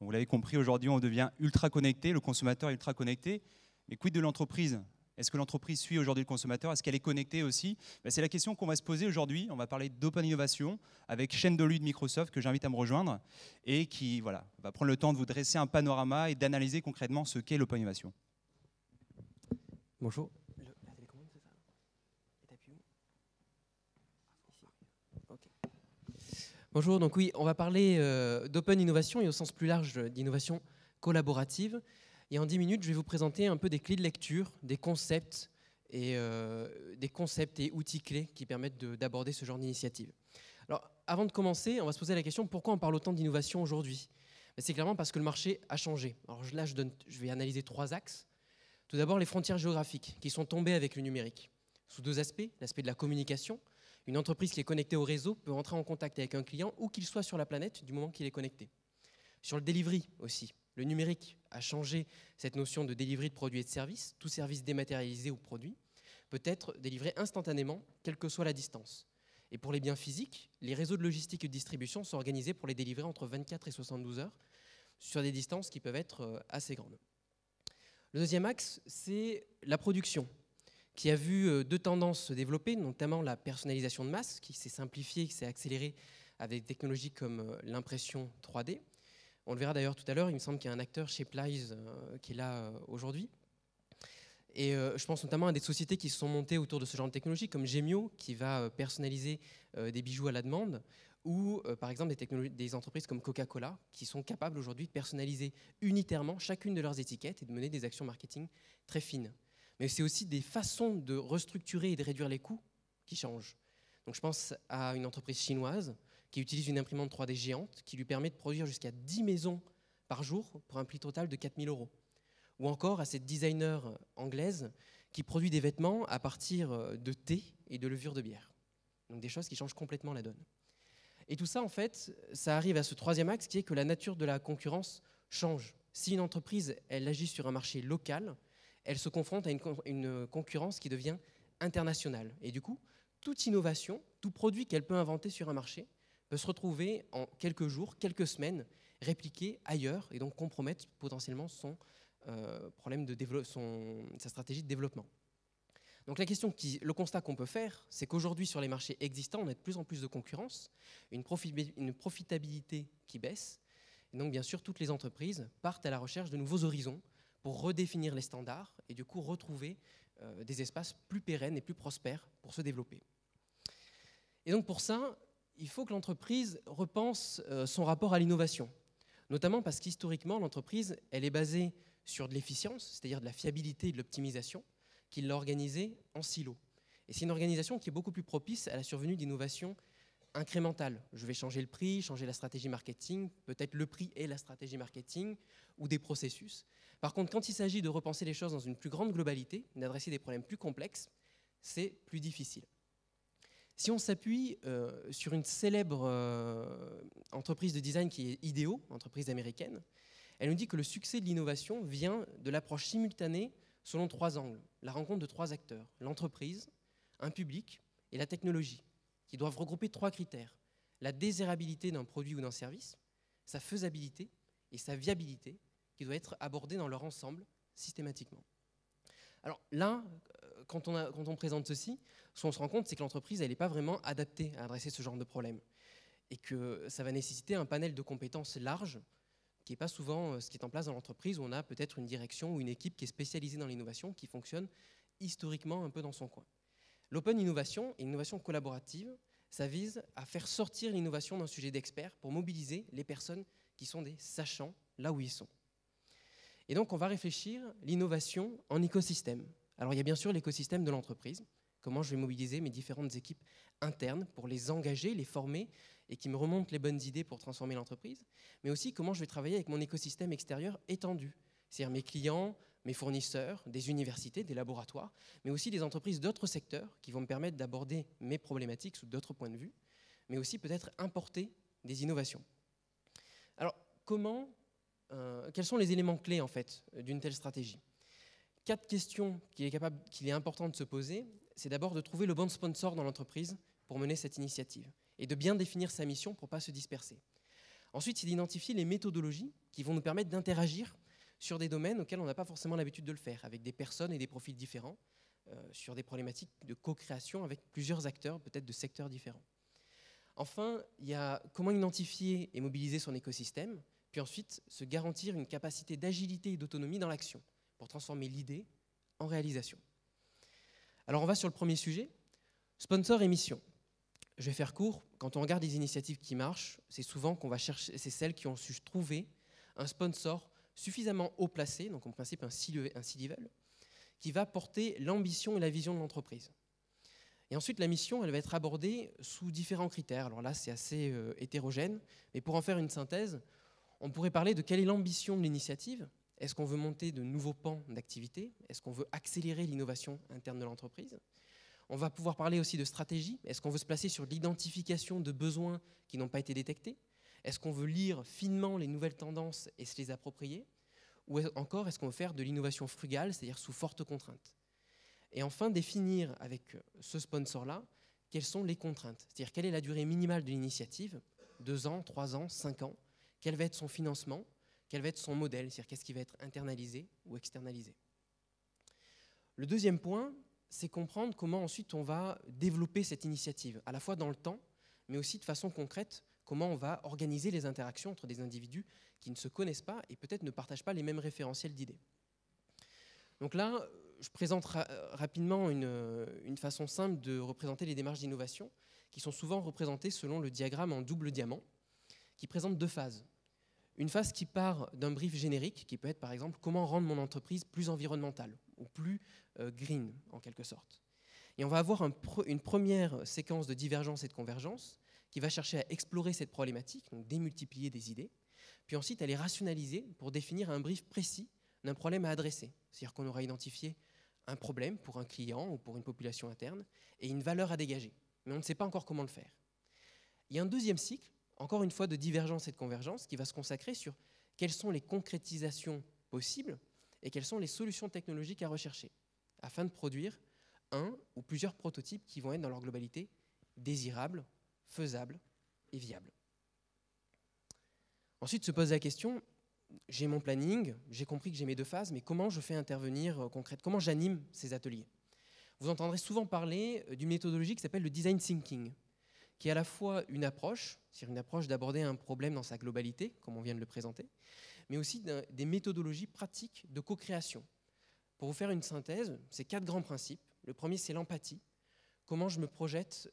Vous l'avez compris, aujourd'hui, on devient ultra connecté, le consommateur est ultra connecté. Mais quid de l'entreprise? Est-ce que l'entreprise suit aujourd'hui le consommateur? Est-ce qu'elle est connectée aussi? C'est la question qu'on va se poser aujourd'hui. On va parler d'Open Innovation avec Shane Dolu de Microsoft, que j'invite à me rejoindre, et qui va prendre le temps de vous dresser un panorama et d'analyser concrètement ce qu'est l'Open Innovation. Bonjour. La télécommande, c'est ça? Et t'appuies où? Ici. Ok. Bonjour, donc oui, on va parler d'Open Innovation et au sens plus large d'innovation collaborative. Et en 10 minutes, je vais vous présenter un peu des clés de lecture, des concepts et outils clés qui permettent d'aborder ce genre d'initiative. Alors, avant de commencer, on va se poser la question pourquoi on parle autant d'innovation aujourd'hui? C'est clairement parce que le marché a changé. Alors là, je vais analyser 3 axes. Tout d'abord, les frontières géographiques qui sont tombées avec le numérique, sous 2 aspects. L'aspect de la communication. Une entreprise qui est connectée au réseau peut entrer en contact avec un client où qu'il soit sur la planète du moment qu'il est connecté. Sur le delivery aussi. Le numérique a changé cette notion de delivery de produits et de services. Tout service dématérialisé ou produit peut être délivré instantanément, quelle que soit la distance. Et pour les biens physiques, les réseaux de logistique et de distribution sont organisés pour les délivrer entre 24 et 72 heures sur des distances qui peuvent être assez grandes. Le deuxième axe, c'est la production, qui a vu 2 tendances se développer, notamment la personnalisation de masse, qui s'est simplifiée, qui s'est accélérée avec des technologies comme l'impression 3D. On le verra d'ailleurs tout à l'heure, il me semble qu'il y a un acteur chez Plies qui est là aujourd'hui. Et je pense notamment à des sociétés qui se sont montées autour de ce genre de technologie, comme Gemio, qui va personnaliser des bijoux à la demande, ou par exemple des entreprises comme Coca-Cola, qui sont capables aujourd'hui de personnaliser unitairement chacune de leurs étiquettes et de mener des actions marketing très fines. Mais c'est aussi des façons de restructurer et de réduire les coûts qui changent. Donc je pense à une entreprise chinoise qui utilise une imprimante 3D géante qui lui permet de produire jusqu'à 10 maisons par jour pour un prix total de 4 000 €. Ou encore à cette designer anglaise qui produit des vêtements à partir de thé et de levure de bière. Donc des choses qui changent complètement la donne. Et tout ça, en fait, ça arrive à ce 3e axe qui est que la nature de la concurrence change. Si une entreprise, elle agit sur un marché local, elle se confronte à une concurrence qui devient internationale. Et du coup, toute innovation, tout produit qu'elle peut inventer sur un marché peut se retrouver en quelques jours, quelques semaines, répliqué ailleurs et donc compromettre potentiellement sa stratégie de développement. Donc le constat qu'on peut faire, c'est qu'aujourd'hui sur les marchés existants, on a de plus en plus de concurrence, une profitabilité qui baisse. Et donc bien sûr, toutes les entreprises partent à la recherche de nouveaux horizons pour redéfinir les standards et du coup retrouver des espaces plus pérennes et plus prospères pour se développer. Et donc pour ça, il faut que l'entreprise repense son rapport à l'innovation, notamment parce qu'historiquement, l'entreprise, elle est basée sur de l'efficience, c'est-à-dire de la fiabilité et de l'optimisation, qu'il l'a organisée en silo. Et c'est une organisation qui est beaucoup plus propice à la survenue d'innovations incrémentales. Je vais changer le prix, changer la stratégie marketing, peut-être le prix et la stratégie marketing, ou des processus. Par contre, quand il s'agit de repenser les choses dans une plus grande globalité, d'adresser des problèmes plus complexes, c'est plus difficile. Si on s'appuie sur une célèbre entreprise de design qui est IDEO, entreprise américaine, elle nous dit que le succès de l'innovation vient de l'approche simultanée selon 3 angles, la rencontre de 3 acteurs, l'entreprise, un public et la technologie, qui doivent regrouper 3 critères, la désirabilité d'un produit ou d'un service, sa faisabilité et sa viabilité, qui doit être abordée dans leur ensemble systématiquement. Alors là, quand on présente ceci, ce qu'on se rend compte, c'est que l'entreprise, elle n'est pas vraiment adaptée à adresser ce genre de problème. Et que ça va nécessiter un panel de compétences large, qui n'est pas souvent ce qui est en place dans l'entreprise, où on a peut-être une direction ou une équipe qui est spécialisée dans l'innovation, qui fonctionne historiquement un peu dans son coin. L'open innovation et l'innovation collaborative, ça vise à faire sortir l'innovation d'un sujet d'expert pour mobiliser les personnes qui sont des sachants là où ils sont. Et donc, on va réfléchir l'innovation en écosystème. Alors, il y a bien sûr l'écosystème de l'entreprise. Comment je vais mobiliser mes différentes équipes internes pour les engager, les former et qui me remontent les bonnes idées pour transformer l'entreprise. Mais aussi comment je vais travailler avec mon écosystème extérieur étendu. C'est-à-dire mes clients, mes fournisseurs, des universités, des laboratoires, mais aussi des entreprises d'autres secteurs qui vont me permettre d'aborder mes problématiques sous d'autres points de vue, mais aussi peut-être importer des innovations. Alors, quels sont les éléments clés en fait d'une telle stratégie? 4 questions qu'il est important de se poser, c'est d'abord de trouver le bon sponsor dans l'entreprise pour mener cette initiative et de bien définir sa mission pour ne pas se disperser. Ensuite, c'est d'identifier les méthodologies qui vont nous permettre d'interagir sur des domaines auxquels on n'a pas forcément l'habitude de le faire, avec des personnes et des profils différents, sur des problématiques de co-création avec plusieurs acteurs, peut-être de secteurs différents. Enfin, il y a comment identifier et mobiliser son écosystème, puis ensuite se garantir une capacité d'agilité et d'autonomie dans l'action pour transformer l'idée en réalisation. Alors on va sur le premier sujet, sponsor et mission. Je vais faire court, quand on regarde les initiatives qui marchent, c'est souvent qu'on va chercher, c'est celles qui ont su trouver un sponsor suffisamment haut placé, donc en principe un C-level, qui va porter l'ambition et la vision de l'entreprise. Et ensuite, la mission, elle va être abordée sous différents critères. Alors là, c'est assez hétérogène, mais pour en faire une synthèse, on pourrait parler de quelle est l'ambition de l'initiative. Est-ce qu'on veut monter de nouveaux pans d'activité? Est-ce qu'on veut accélérer l'innovation interne de l'entreprise? On va pouvoir parler aussi de stratégie. Est-ce qu'on veut se placer sur l'identification de besoins qui n'ont pas été détectés? Est-ce qu'on veut lire finement les nouvelles tendances et se les approprier? Ou encore, est-ce qu'on veut faire de l'innovation frugale, c'est-à-dire sous forte contrainte? Et enfin, définir avec ce sponsor-là quelles sont les contraintes. C'est-à-dire quelle est la durée minimale de l'initiative, 2 ans, 3 ans, 5 ans, quel va être son financement, quel va être son modèle, c'est-à-dire qu'est-ce qui va être internalisé ou externalisé. Le deuxième point, c'est comprendre comment ensuite on va développer cette initiative, à la fois dans le temps, mais aussi de façon concrète, comment on va organiser les interactions entre des individus qui ne se connaissent pas et peut-être ne partagent pas les mêmes référentiels d'idées. Donc là, je présente rapidement une façon simple de représenter les démarches d'innovation qui sont souvent représentées selon le diagramme en double diamant, qui présente 2 phases. Une phase qui part d'un brief générique, qui peut être par exemple comment rendre mon entreprise plus environnementale ou plus green en quelque sorte. Et on va avoir une première séquence de divergence et de convergence qui va chercher à explorer cette problématique, donc démultiplier des idées, puis ensuite elle est rationalisée pour définir un brief précis d'un problème à adresser. C'est-à-dire qu'on aura identifié un problème pour un client ou pour une population interne et une valeur à dégager. Mais on ne sait pas encore comment le faire. Il y a un deuxième cycle, encore une fois de divergence et de convergence, qui va se consacrer sur quelles sont les concrétisations possibles et quelles sont les solutions technologiques à rechercher, afin de produire un ou plusieurs prototypes qui vont être dans leur globalité désirables, faisables et viables. Ensuite se pose la question, j'ai mon planning, j'ai compris que j'ai mes 2 phases, mais comment je fais intervenir concrètement, comment j'anime ces ateliers? Vous entendrez souvent parler d'une méthodologie qui s'appelle le design thinking, qui est à la fois une approche, c'est-à-dire une approche d'aborder un problème dans sa globalité, comme on vient de le présenter, mais aussi des méthodologies pratiques de co-création. Pour vous faire une synthèse, c'est 4 grands principes. Le premier, c'est l'empathie. Comment je me projette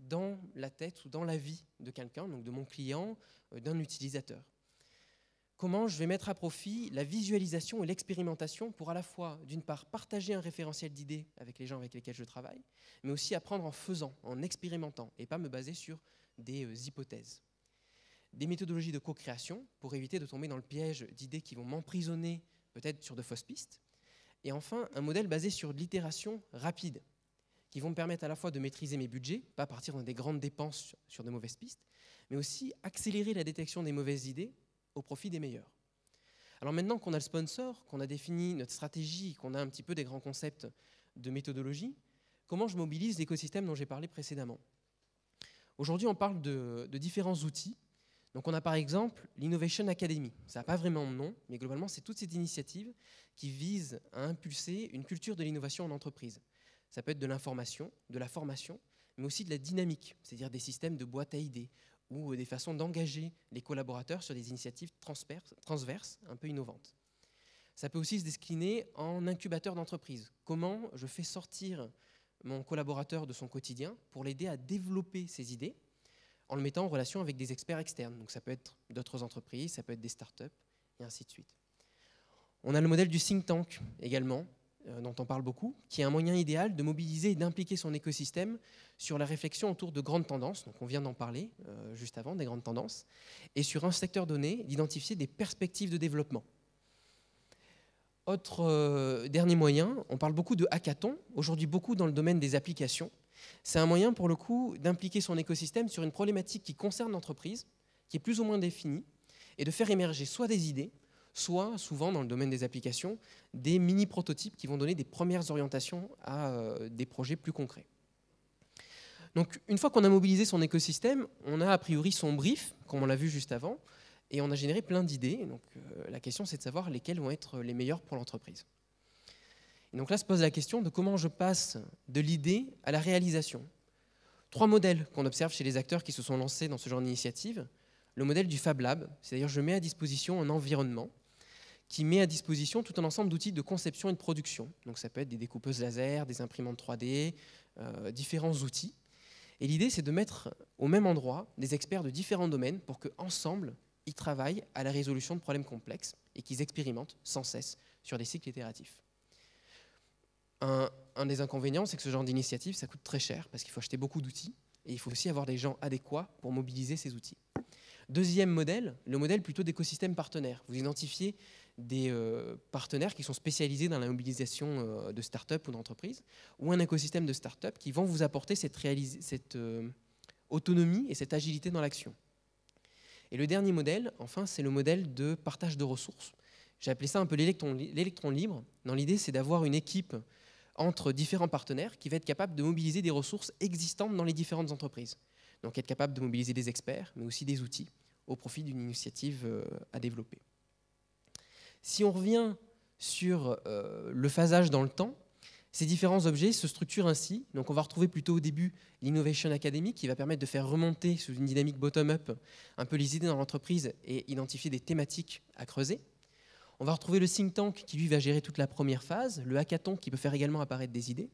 dans la tête ou dans la vie de quelqu'un, donc de mon client, d'un utilisateur. Comment je vais mettre à profit la visualisation et l'expérimentation pour à la fois, d'une part, partager un référentiel d'idées avec les gens avec lesquels je travaille, mais aussi apprendre en faisant, en expérimentant, et pas me baser sur des hypothèses. Des méthodologies de co-création pour éviter de tomber dans le piège d'idées qui vont m'emprisonner peut-être sur de fausses pistes. Et enfin, un modèle basé sur de l'itération rapide, qui vont me permettre à la fois de maîtriser mes budgets, pas partir dans des grandes dépenses sur de mauvaises pistes, mais aussi accélérer la détection des mauvaises idées au profit des meilleurs. Alors maintenant qu'on a le sponsor, qu'on a défini notre stratégie, qu'on a un petit peu des grands concepts de méthodologie, comment je mobilise l'écosystème dont j'ai parlé précédemment? Aujourd'hui, on parle de différents outils. Donc on a par exemple l'Innovation Academy. Ça n'a pas vraiment de nom, mais globalement, c'est toute cette initiative qui vise à impulser une culture de l'innovation en entreprise. Ça peut être de l'information, de la formation, mais aussi de la dynamique, c'est-à-dire des systèmes de boîte à idées, ou des façons d'engager les collaborateurs sur des initiatives transverses, un peu innovantes. Ça peut aussi se décliner en incubateur d'entreprise. Comment je fais sortir mon collaborateur de son quotidien pour l'aider à développer ses idées en le mettant en relation avec des experts externes. Donc ça peut être d'autres entreprises, ça peut être des startups, et ainsi de suite. On a le modèle du think tank également, dont on parle beaucoup, qui est un moyen idéal de mobiliser et d'impliquer son écosystème sur la réflexion autour de grandes tendances, donc on vient d'en parler juste avant, des grandes tendances, et sur un secteur donné, d'identifier des perspectives de développement. Autre dernier moyen, on parle beaucoup de hackathon, aujourd'hui beaucoup dans le domaine des applications. C'est un moyen pour le coup d'impliquer son écosystème sur une problématique qui concerne l'entreprise, qui est plus ou moins définie, et de faire émerger soit des idées, soit, souvent dans le domaine des applications, des mini-prototypes qui vont donner des premières orientations à des projets plus concrets. Donc, une fois qu'on a mobilisé son écosystème, on a a priori son brief, comme on l'a vu juste avant, et on a généré plein d'idées. Donc, la question, c'est de savoir lesquelles vont être les meilleures pour l'entreprise. Et donc là se pose la question de comment je passe de l'idée à la réalisation. 3 modèles qu'on observe chez les acteurs qui se sont lancés dans ce genre d'initiative. Le modèle du Fab Lab, c'est-à-dire je mets à disposition un environnement qui met à disposition tout un ensemble d'outils de conception et de production. Donc ça peut être des découpeuses laser, des imprimantes 3D, différents outils. Et l'idée, c'est de mettre au même endroit des experts de différents domaines pour qu'ensemble, ils travaillent à la résolution de problèmes complexes et qu'ils expérimentent sans cesse sur des cycles itératifs. Un des inconvénients, c'est que ce genre d'initiative, ça coûte très cher parce qu'il faut acheter beaucoup d'outils et il faut aussi avoir des gens adéquats pour mobiliser ces outils. Deuxième modèle, le modèle plutôt d'écosystème partenaire. Vous identifiez des partenaires qui sont spécialisés dans la mobilisation de start-up ou d'entreprises ou un écosystème de start-up qui vont vous apporter cette autonomie et cette agilité dans l'action. Et le dernier modèle, enfin, c'est le modèle de partage de ressources. J'ai appelé ça un peu l'électron libre. Dans l'idée, c'est d'avoir une équipe entre différents partenaires qui va être capable de mobiliser des ressources existantes dans les différentes entreprises. Donc être capable de mobiliser des experts, mais aussi des outils au profit d'une initiative à développer. Si on revient sur le phasage dans le temps, ces différents objets se structurent ainsi. Donc on va retrouver plutôt au début l'Innovation Academy qui va permettre de faire remonter sous une dynamique bottom-up un peu les idées dans l'entreprise et identifier des thématiques à creuser. On va retrouver le think tank qui, lui, va gérer toute la première phase, le hackathon qui peut faire également apparaître des idées.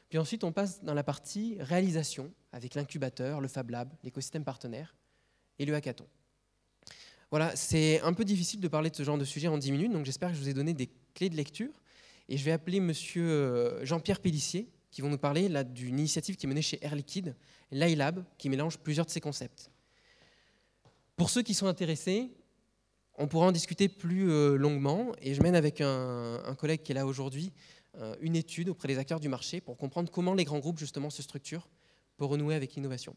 Puis ensuite, on passe dans la partie réalisation avec l'incubateur, le Fab Lab, l'écosystème partenaire et le hackathon. Voilà, c'est un peu difficile de parler de ce genre de sujet en 10 minutes, donc j'espère que je vous ai donné des clés de lecture. Et je vais appeler monsieur Jean-Pierre Pellissier, qui vont nous parler d'une initiative qui est menée chez Air Liquide, l'iLab, qui mélange plusieurs de ces concepts. Pour ceux qui sont intéressés, on pourra en discuter plus longuement, et je mène avec un collègue qui est là aujourd'hui une étude auprès des acteurs du marché pour comprendre comment les grands groupes justement se structurent pour renouer avec l'innovation.